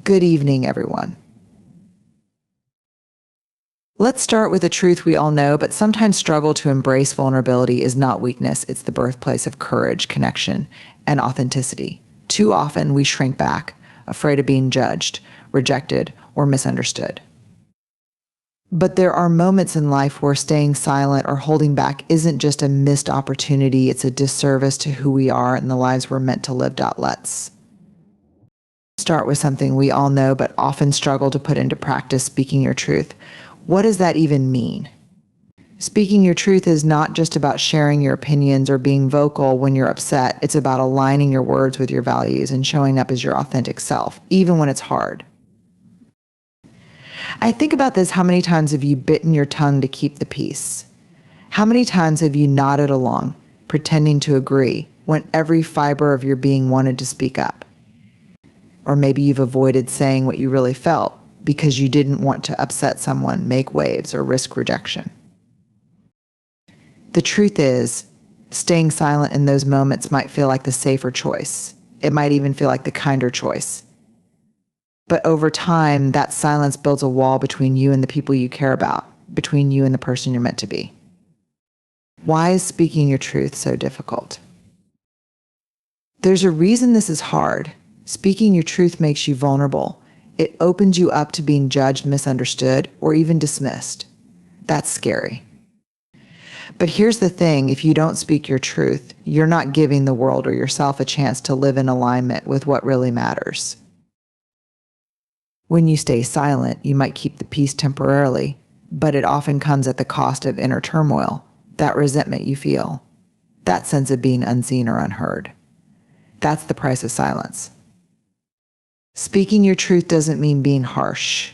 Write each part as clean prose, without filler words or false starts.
Good evening, everyone. Let's start with a truth we all know, but sometimes struggle to embrace. Vulnerability is not weakness. It's the birthplace of courage, connection, and authenticity. Too often we shrink back, afraid of being judged, rejected, or misunderstood. But there are moments in life where staying silent or holding back isn't just a missed opportunity, it's a disservice to who we are and the lives we're meant to live. Let's start with something we all know but often struggle to put into practice: speaking your truth. What does that even mean? Speaking your truth is not just about sharing your opinions or being vocal when you're upset. It's about aligning your words with your values and showing up as your authentic self, even when it's hard. I think about this: how many times have you bitten your tongue to keep the peace? How many times have you nodded along, pretending to agree, when every fiber of your being wanted to speak up? Or maybe you've avoided saying what you really felt because you didn't want to upset someone, make waves, or risk rejection. The truth is, staying silent in those moments might feel like the safer choice. It might even feel like the kinder choice. But over time, that silence builds a wall between you and the people you care about, between you and the person you're meant to be. Why is speaking your truth so difficult? There's a reason this is hard. Speaking your truth makes you vulnerable. It opens you up to being judged, misunderstood, or even dismissed. That's scary. But here's the thing: if you don't speak your truth, you're not giving the world or yourself a chance to live in alignment with what really matters. When you stay silent, you might keep the peace temporarily, but it often comes at the cost of inner turmoil, that resentment you feel, that sense of being unseen or unheard. That's the price of silence. Speaking your truth doesn't mean being harsh.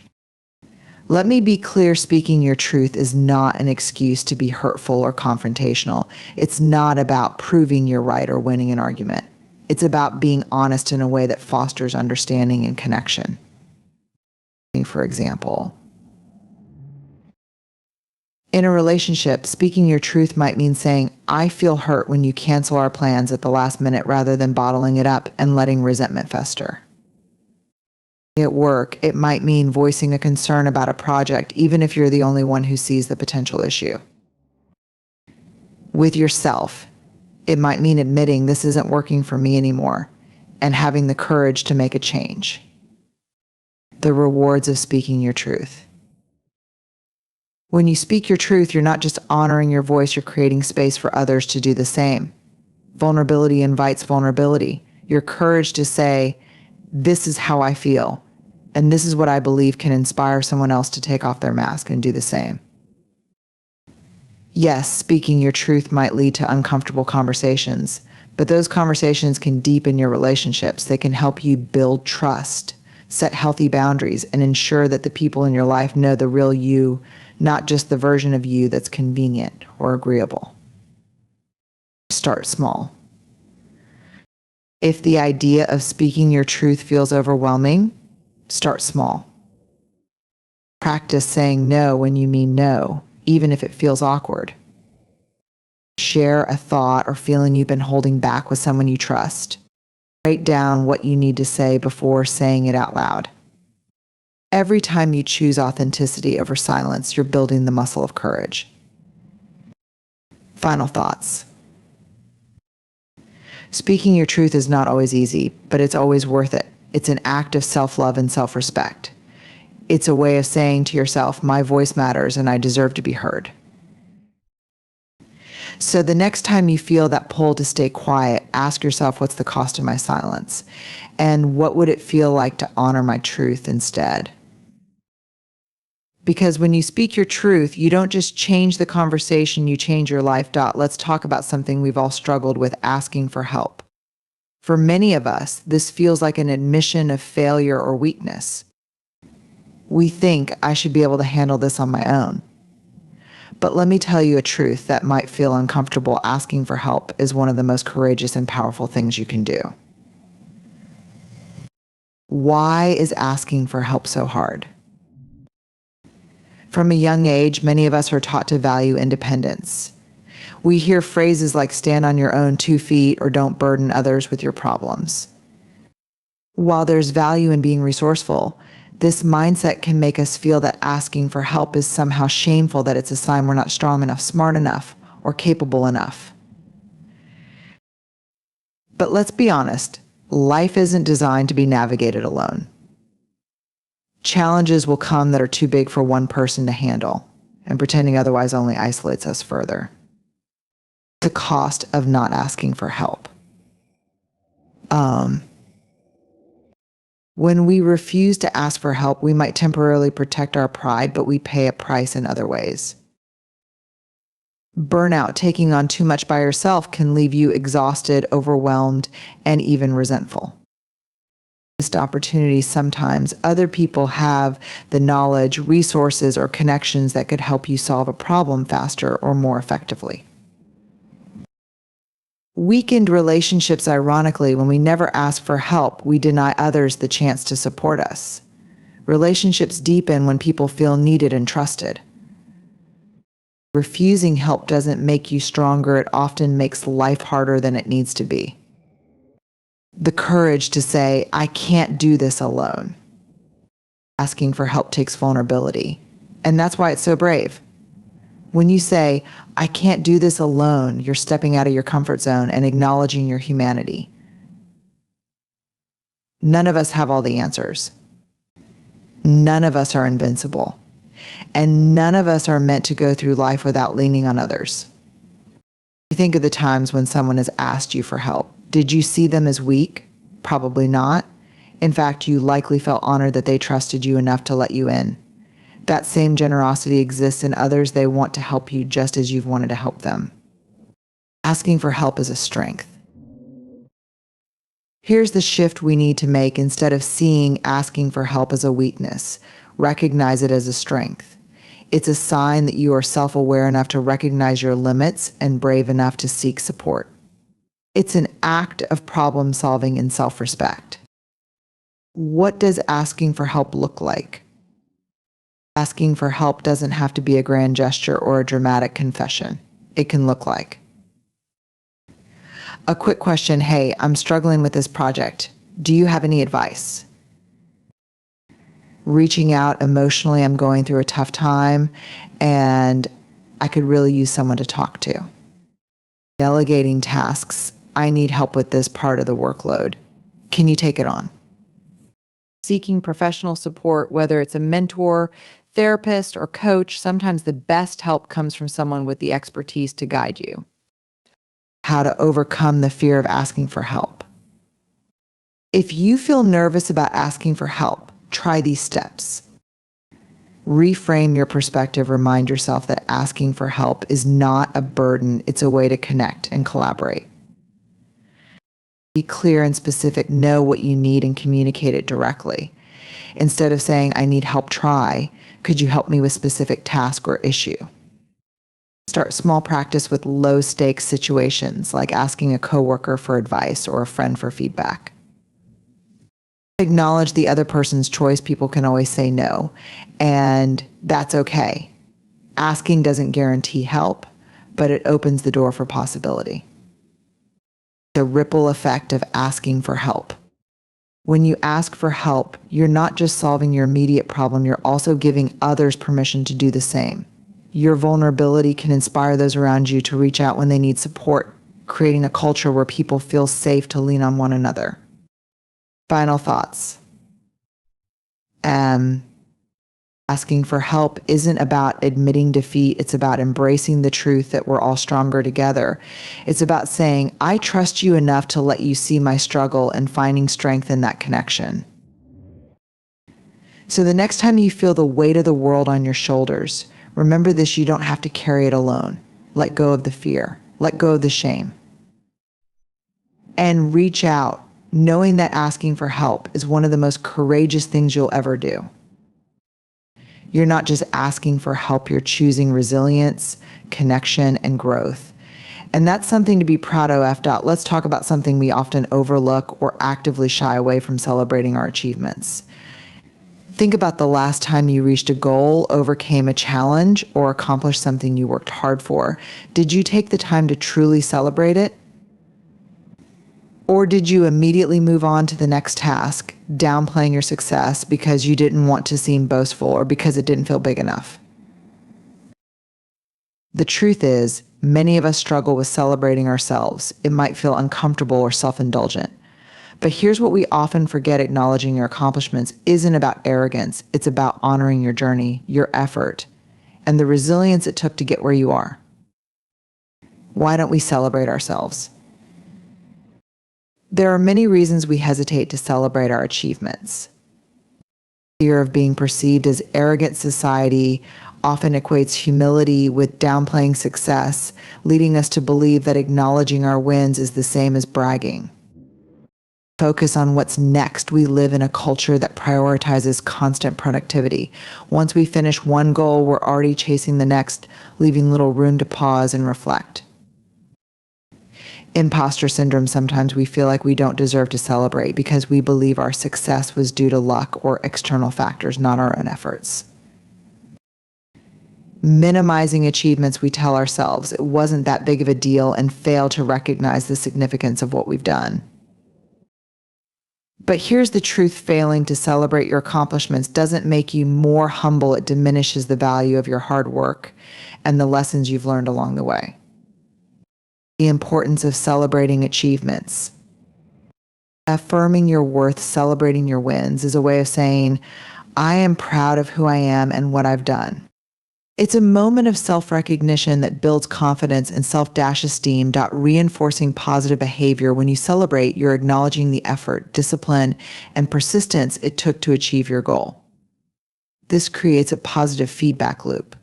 Let me be clear: speaking your truth is not an excuse to be hurtful or confrontational. It's not about proving you're right or winning an argument. It's about being honest in a way that fosters understanding and connection. For example, in a relationship, speaking your truth might mean saying, "I feel hurt when you cancel our plans at the last minute," rather than bottling it up and letting resentment fester. At work, it might mean voicing a concern about a project, even if you're the only one who sees the potential issue. With yourself, it might mean admitting, "This isn't working for me anymore," and having the courage to make a change. The rewards of speaking your truth. When you speak your truth, you're not just honoring your voice, you're creating space for others to do the same. Vulnerability invites vulnerability. Your courage to say, "This is how I feel, and this is what I believe," can inspire someone else to take off their mask and do the same. Yes, speaking your truth might lead to uncomfortable conversations, but those conversations can deepen your relationships. They can help you build trust, set healthy boundaries, and ensure that the people in your life know the real you, not just the version of you that's convenient or agreeable. Start small. If the idea of speaking your truth feels overwhelming, start small. Practice saying no when you mean no, even if it feels awkward. Share a thought or feeling you've been holding back with someone you trust. Write down what you need to say before saying it out loud. Every time you choose authenticity over silence, you're building the muscle of courage. Final thoughts. Speaking your truth is not always easy, but it's always worth it. It's an act of self-love and self-respect. It's a way of saying to yourself, "My voice matters and I deserve to be heard." So the next time you feel that pull to stay quiet, ask yourself, what's the cost of my silence? And what would it feel like to honor my truth instead? Because when you speak your truth, you don't just change the conversation, you change your life. Let's talk about something we've all struggled with: asking for help. For many of us, this feels like an admission of failure or weakness. We think, "I should be able to handle this on my own." But let me tell you a truth that might feel uncomfortable: asking for help is one of the most courageous and powerful things you can do. Why is asking for help so hard? From a young age, many of us are taught to value independence. We hear phrases like "stand on your own 2 feet" or "don't burden others with your problems." While there's value in being resourceful, this mindset can make us feel that asking for help is somehow shameful, that it's a sign we're not strong enough, smart enough, or capable enough. But let's be honest, life isn't designed to be navigated alone. Challenges will come that are too big for one person to handle, and pretending otherwise only isolates us further. The cost of not asking for help. When we refuse to ask for help, we might temporarily protect our pride, but we pay a price in other ways. Burnout, taking on too much by yourself, can leave you exhausted, overwhelmed, and even resentful. Missed opportunities sometimes. Other people have the knowledge, resources, or connections that could help you solve a problem faster or more effectively. Weakened relationships, ironically, when we never ask for help, we deny others the chance to support us. Relationships deepen when people feel needed and trusted. Refusing help doesn't make you stronger, it often makes life harder than it needs to be. The courage to say, I can't do this alone. Asking for help takes vulnerability, and that's why it's so brave. When you say, I can't do this alone, you're stepping out of your comfort zone and acknowledging your humanity. None of us have all the answers. None of us are invincible. And none of us are meant to go through life without leaning on others. You think of the times when someone has asked you for help. Did you see them as weak? Probably not. In fact, you likely felt honored that they trusted you enough to let you in. That same generosity exists in others. They want to help you just as you've wanted to help them. Asking for help is a strength. Here's the shift we need to make. Instead of seeing asking for help as a weakness, recognize it as a strength. It's a sign that you are self-aware enough to recognize your limits and brave enough to seek support. It's an act of problem solving and self-respect. What does asking for help look like? Asking for help doesn't have to be a grand gesture or a dramatic confession. It can look like a quick question. Hey, I'm struggling with this project. Do you have any advice? Reaching out emotionally, I'm going through a tough time and I could really use someone to talk to. Delegating tasks. I need help with this part of the workload. Can you take it on? Seeking professional support, whether it's a mentor, therapist, or coach, sometimes the best help comes from someone with the expertise to guide you. How to overcome the fear of asking for help. If you feel nervous about asking for help, try these steps. Reframe your perspective. Remind yourself that asking for help is not a burden. It's a way to connect and collaborate. Be clear and specific. Know what you need and communicate it directly. Instead of saying, I need help, try, could you help me with specific task or issue? Start small. Practice with low-stakes situations, like asking a coworker for advice or a friend for feedback. Acknowledge the other person's choice. People can always say no, and that's okay. Asking doesn't guarantee help, but it opens the door for possibility. The ripple effect of asking for help. When you ask for help, you're not just solving your immediate problem, you're also giving others permission to do the same. Your vulnerability can inspire those around you to reach out when they need support, creating a culture where people feel safe to lean on one another. Final thoughts. Asking for help isn't about admitting defeat. It's about embracing the truth that we're all stronger together. It's about saying, I trust you enough to let you see my struggle, and finding strength in that connection. So the next time you feel the weight of the world on your shoulders, remember this: you don't have to carry it alone. Let go of the fear. Let go of the shame. And reach out, knowing that asking for help is one of the most courageous things you'll ever do. You're not just asking for help, you're choosing resilience, connection, and growth. And that's something to be proud of. Let's talk about something we often overlook or actively shy away from: celebrating our achievements. Think about the last time you reached a goal, overcame a challenge, or accomplished something you worked hard for. Did you take the time to truly celebrate it? Or did you immediately move on to the next task, downplaying your success because you didn't want to seem boastful or because it didn't feel big enough? The truth is, many of us struggle with celebrating ourselves. It might feel uncomfortable or self-indulgent. But here's what we often forget: acknowledging your accomplishments isn't about arrogance. It's about honoring your journey, your effort, and the resilience it took to get where you are. Why don't we celebrate ourselves? There are many reasons we hesitate to celebrate our achievements. Fear of being perceived as arrogant. Society often equates humility with downplaying success, leading us to believe that acknowledging our wins is the same as bragging. Focus on what's next. We live in a culture that prioritizes constant productivity. Once we finish one goal, we're already chasing the next, leaving little room to pause and reflect. Imposter syndrome. Sometimes we feel like we don't deserve to celebrate because we believe our success was due to luck or external factors, not our own efforts. Minimizing achievements. We tell ourselves it wasn't that big of a deal and fail to recognize the significance of what we've done. But here's the truth: failing to celebrate your accomplishments doesn't make you more humble. It diminishes the value of your hard work and the lessons you've learned along the way. The importance of celebrating achievements. Affirming your worth, celebrating your wins, is a way of saying, I am proud of who I am and what I've done. It's a moment of self-recognition that builds confidence and self-esteem. Reinforcing positive behavior. When you celebrate, you're acknowledging the effort, discipline, and persistence it took to achieve your goal. This creates a positive feedback loop,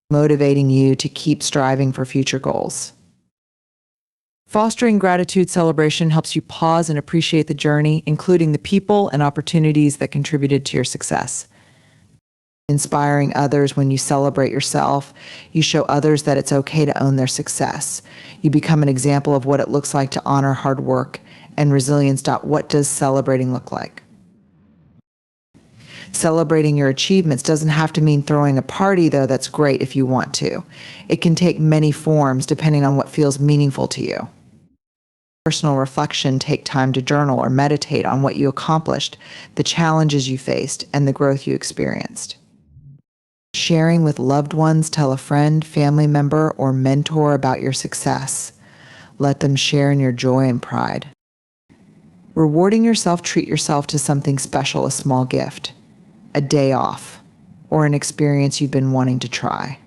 motivating you to keep striving for future goals. Fostering gratitude. Celebration helps you pause and appreciate the journey, including the people and opportunities that contributed to your success. Inspiring others. When you celebrate yourself, you show others that it's okay to own their success. You become an example of what it looks like to honor hard work and resilience. What does celebrating look like? Celebrating your achievements doesn't have to mean throwing a party, though that's great if you want to. It can take many forms depending on what feels meaningful to you. Personal reflection. Take time to journal or meditate on what you accomplished, the challenges you faced, and the growth you experienced. Sharing with loved ones. Tell a friend, family member, or mentor about your success. Let them share in your joy and pride. Rewarding yourself. Treat yourself to something special, a small gift, a day off, or an experience you've been wanting to try.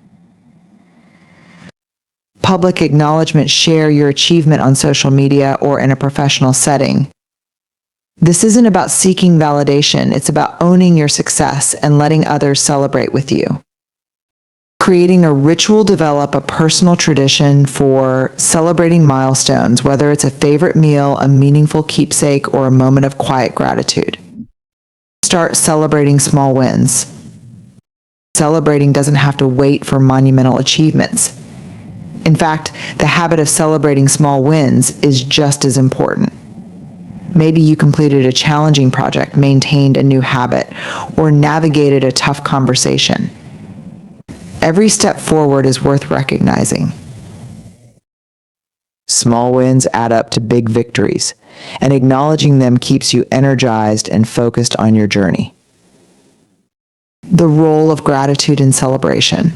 Public acknowledgement. Share your achievement on social media or in a professional setting. This isn't about seeking validation. It's about owning your success and letting others celebrate with you. Creating a ritual. Develop a personal tradition for celebrating milestones, whether it's a favorite meal, a meaningful keepsake, or a moment of quiet gratitude. Start celebrating small wins. Celebrating doesn't have to wait for monumental achievements. In fact, the habit of celebrating small wins is just as important. Maybe you completed a challenging project, maintained a new habit, or navigated a tough conversation. Every step forward is worth recognizing. Small wins add up to big victories, and acknowledging them keeps you energized and focused on your journey. The role of gratitude and celebration.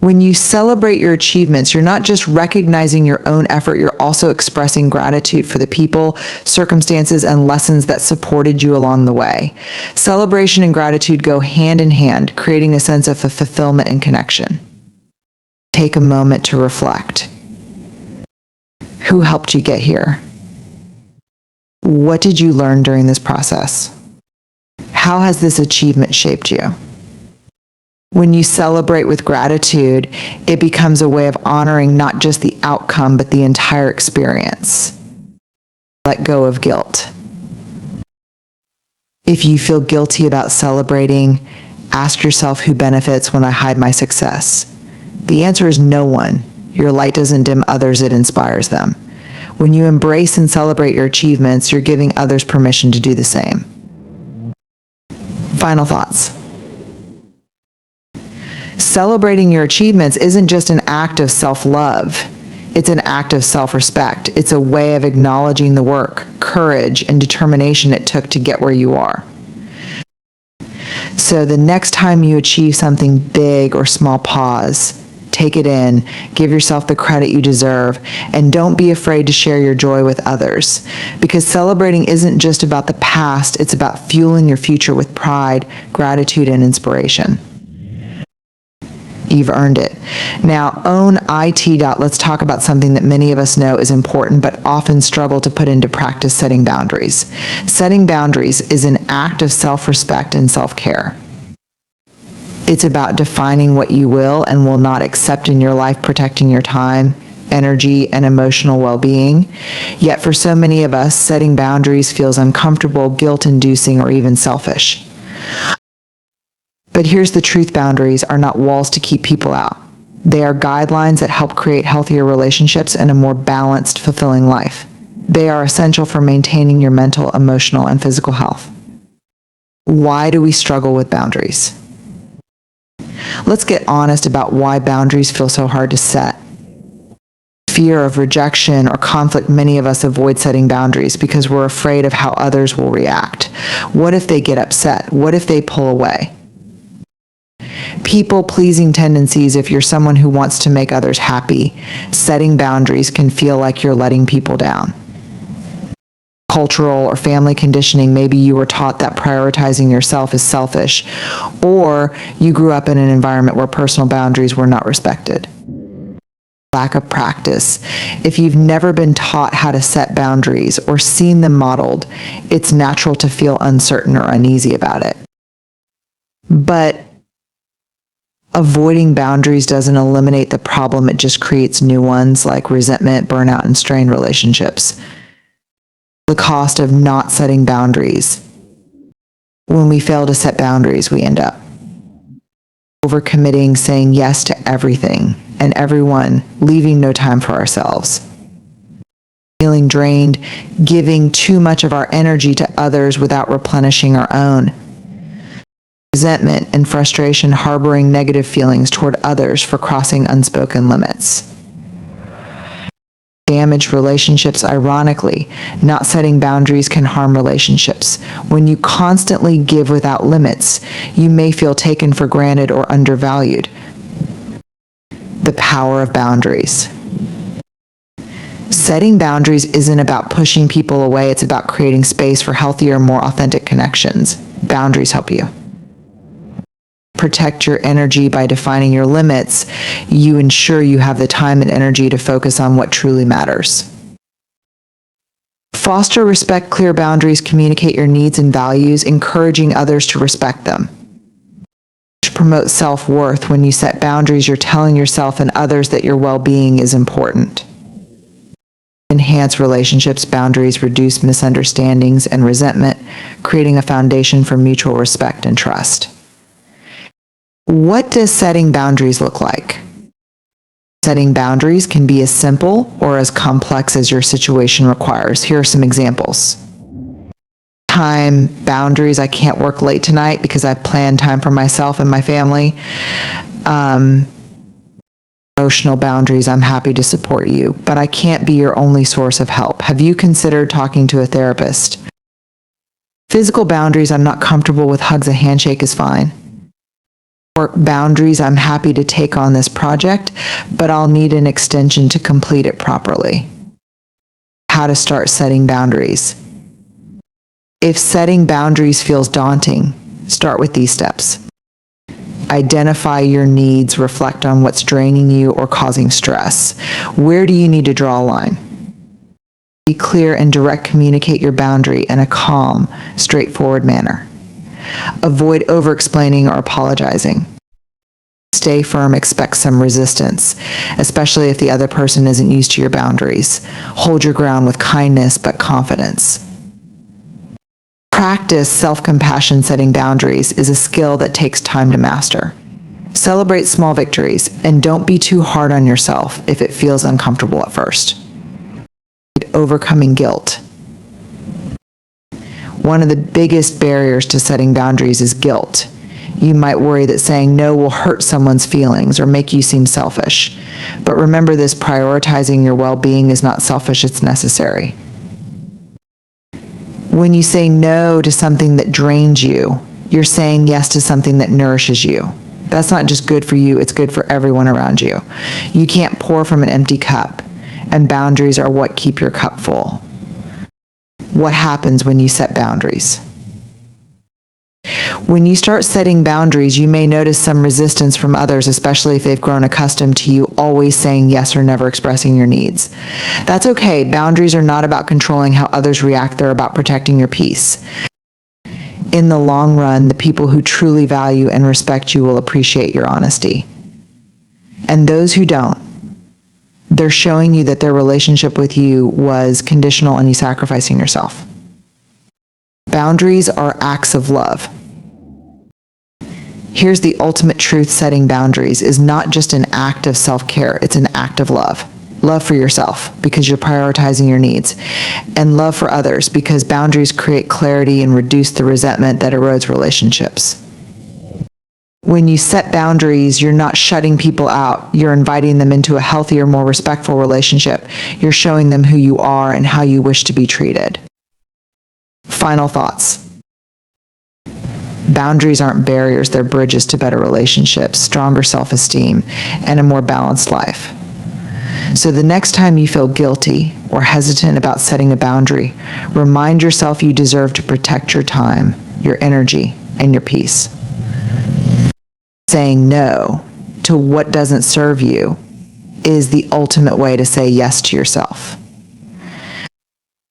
When you celebrate your achievements, you're not just recognizing your own effort, you're also expressing gratitude for the people, circumstances, and lessons that supported you along the way. Celebration and gratitude go hand in hand, creating a sense of fulfillment and connection. Take a moment to reflect. Who helped you get here? What did you learn during this process? How has this achievement shaped you? When you celebrate with gratitude, it becomes a way of honoring not just the outcome, but the entire experience. Let go of guilt. If you feel guilty about celebrating, ask yourself, who benefits when I hide my success? The answer is no one. Your light doesn't dim others, it inspires them. When you embrace and celebrate your achievements, you're giving others permission to do the same. Final thoughts. Celebrating your achievements isn't just an act of self-love. It's an act of self-respect. It's a way of acknowledging the work, courage, and determination it took to get where you are. So the next time you achieve something big or small, pause, take it in, give yourself the credit you deserve, and don't be afraid to share your joy with others. Because celebrating isn't just about the past, it's about fueling your future with pride, gratitude, and inspiration. You've earned it. Now, own IT. Let's talk about something that many of us know is important but often struggle to put into practice: setting boundaries. Setting boundaries is an act of self-respect and self-care. It's about defining what you will and will not accept in your life, protecting your time, energy, and emotional well-being. Yet for so many of us, setting boundaries feels uncomfortable, guilt-inducing, or even selfish. But here's the truth: boundaries are not walls to keep people out. They are guidelines that help create healthier relationships and a more balanced, fulfilling life. They are essential for maintaining your mental, emotional, and physical health. Why do we struggle with boundaries? Let's get honest about why boundaries feel so hard to set. Fear of rejection or conflict, many of us avoid setting boundaries because we're afraid of how others will react. What if they get upset? What if they pull away? People-pleasing tendencies. If you're someone who wants to make others happy, setting boundaries can feel like you're letting people down. Cultural or family conditioning. Maybe you were taught that prioritizing yourself is selfish, or you grew up in an environment where personal boundaries were not respected. Lack of practice. If you've never been taught how to set boundaries or seen them modeled, it's natural to feel uncertain or uneasy about it. But avoiding boundaries doesn't eliminate the problem, it just creates new ones like resentment, burnout, and strained relationships. The cost of not setting boundaries. When we fail to set boundaries, we end up overcommitting, saying yes to everything and everyone, leaving no time for ourselves. Feeling drained, giving too much of our energy to others without replenishing our own. Resentment and frustration, harboring negative feelings toward others for crossing unspoken limits. Damaged relationships. Ironically, not setting boundaries can harm relationships. When you constantly give without limits, you may feel taken for granted or undervalued. The power of boundaries. Setting boundaries isn't about pushing people away, it's about creating space for healthier, more authentic connections. Boundaries help you protect your energy. By defining your limits, you ensure you have the time and energy to focus on what truly matters. Foster respect, clear boundaries, communicate your needs and values, encouraging others to respect them. Promote self-worth. When you set boundaries, you're telling yourself and others that your well-being is important. Enhance relationships. Boundaries reduce misunderstandings and resentment, creating a foundation for mutual respect and trust. What does setting boundaries look like? Setting boundaries can be as simple or as complex as your situation requires. Here are some examples. Time boundaries. I can't work late tonight because I've planned time for myself and my family. Emotional boundaries. I'm happy to support you, but I can't be your only source of help. Have you considered talking to a therapist? Physical boundaries. I'm not comfortable with hugs. A handshake is fine. Work boundaries. I'm happy to take on this project, but I'll need an extension to complete it properly. How to start setting boundaries. If setting boundaries feels daunting, start with these steps. Identify your needs, reflect on what's draining you or causing stress. Where do you need to draw a line? Be clear and direct, communicate your boundary in a calm, straightforward manner. Avoid over-explaining or apologizing. Stay firm, expect some resistance, especially if the other person isn't used to your boundaries. Hold your ground with kindness but confidence. Practice self-compassion. Setting boundaries is a skill that takes time to master. Celebrate small victories and don't be too hard on yourself if it feels uncomfortable at first. Overcoming guilt. One of the biggest barriers to setting boundaries is guilt. You might worry that saying no will hurt someone's feelings or make you seem selfish. But remember this, prioritizing your well-being is not selfish, it's necessary. When you say no to something that drains you, you're saying yes to something that nourishes you. That's not just good for you, it's good for everyone around you. You can't pour from an empty cup, and boundaries are what keep your cup full. What happens when you set boundaries? When you start setting boundaries, you may notice some resistance from others, especially if they've grown accustomed to you always saying yes or never expressing your needs. That's okay. Boundaries are not about controlling how others react. They're about protecting your peace. In the long run, the people who truly value and respect you will appreciate your honesty. And those who don't, they're showing you that their relationship with you was conditional on you sacrificing yourself. Boundaries are acts of love. Here's the ultimate truth: setting boundaries is not just an act of self-care, it's an act of love. Love for yourself because you're prioritizing your needs, and love for others because boundaries create clarity and reduce the resentment that erodes relationships. When you set boundaries, you're not shutting people out. You're inviting them into a healthier, more respectful relationship. You're showing them who you are and how you wish to be treated. Final thoughts. Boundaries aren't barriers, they're bridges to better relationships, stronger self-esteem, and a more balanced life. So the next time you feel guilty or hesitant about setting a boundary, remind yourself you deserve to protect your time, your energy, and your peace. Saying no to what doesn't serve you is the ultimate way to say yes to yourself.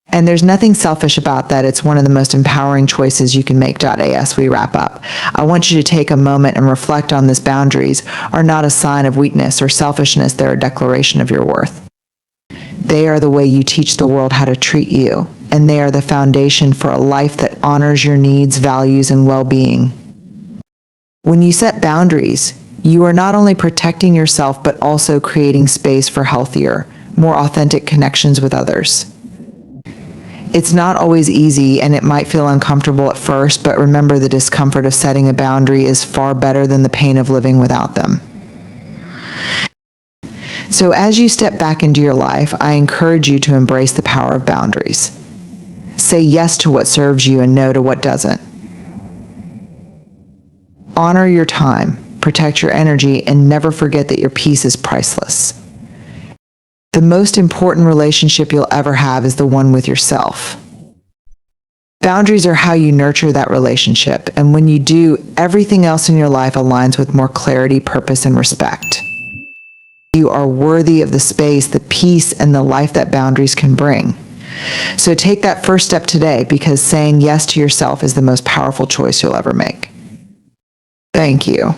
And there's nothing selfish about that. It's one of the most empowering choices you can make. As we wrap up, I want you to take a moment and reflect on this. Boundaries are not a sign of weakness or selfishness. They're a declaration of your worth. They are the way you teach the world how to treat you, and they are the foundation for a life that honors your needs, values, and well-being. When you set boundaries, you are not only protecting yourself, but also creating space for healthier, more authentic connections with others. It's not always easy, and it might feel uncomfortable at first, but remember, the discomfort of setting a boundary is far better than the pain of living without them. So as you step back into your life, I encourage you to embrace the power of boundaries. Say yes to what serves you and no to what doesn't. Honor your time, protect your energy, and never forget that your peace is priceless. The most important relationship you'll ever have is the one with yourself. Boundaries are how you nurture that relationship, and when you do, everything else in your life aligns with more clarity, purpose, and respect. You are worthy of the space, the peace, and the life that boundaries can bring. So take that first step today, because saying yes to yourself is the most powerful choice you'll ever make. Thank you.